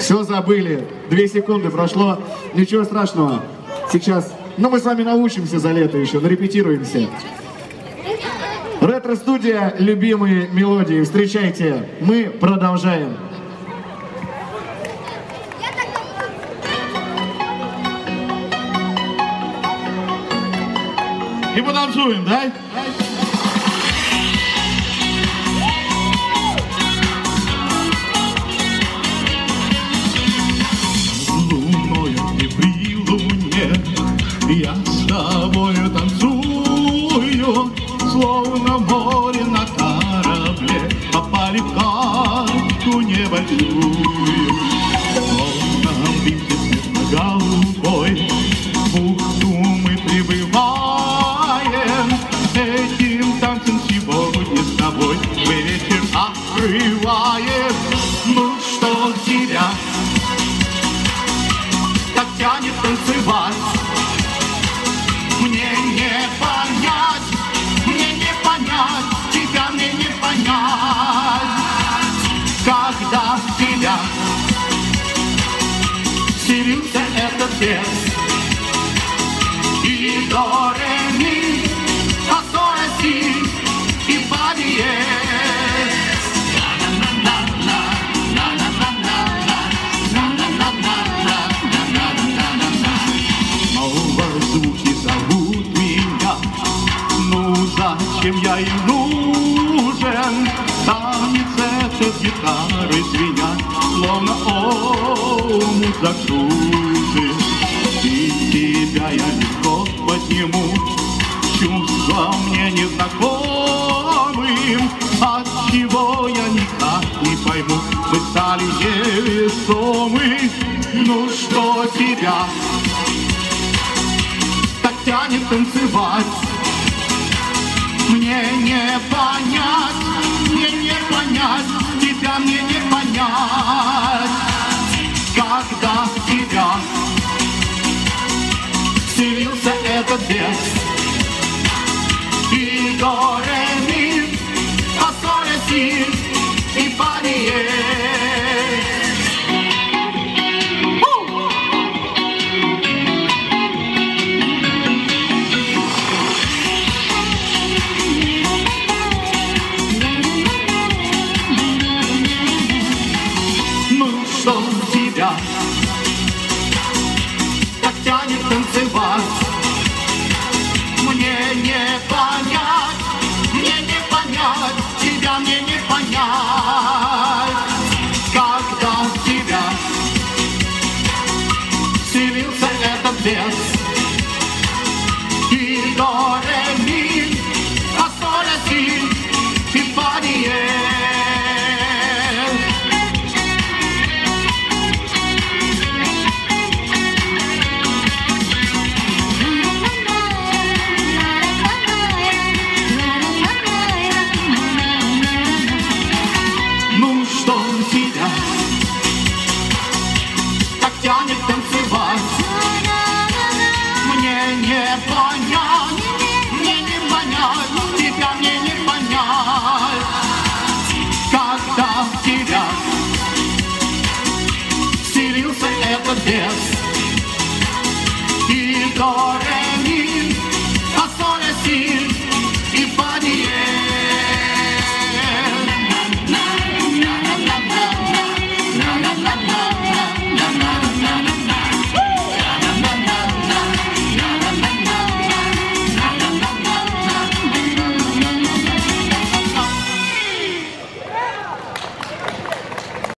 Все забыли. 2 секунды прошло. Ничего страшного. Сейчас... Ну, мы с вами научимся за лето еще, нарепетируемся. Ретро-студия «Любимые мелодии». Встречайте. Мы продолжаем. И потанцуем, да? Я с тобою танцую, словно море на корабле, попали в карту небольшую. Словно битый светло-голубой, в бухту мы прибываем. Этим танцем сегодня с тобой мы вечер открываем. Ну что тебя так тянет танцевать? Мне не понять, тебя мне не понять, когда в тебя вселился этот бес. И до, ре, ми, фа, соль, ля, си, и фа, диез. Звуки зовут меня, ну зачем я им нужен? Танец этот гитары звенят, словно омут закружен. И тебя я легко подниму, чувства мне незнакомым. Отчего я никак не пойму, мы стали невесомы. Ну что тебя тянет танцевать? Мне не понять, тебя мне не понять, когда в тебя вселился этот бес. И до, ре, ми, фа, соль, ля, си, и фа, диез. Что тебя так тянет танцевать? Мне не понять, тебя мне не понять, когда в тебя вселился этот бес. И до, ре, ми, фа, соль, ля, си, и фа, диез. Тянет танцевать? Мне не понять, тебя мне не понять, когда в тебя вселился этот бес. И до,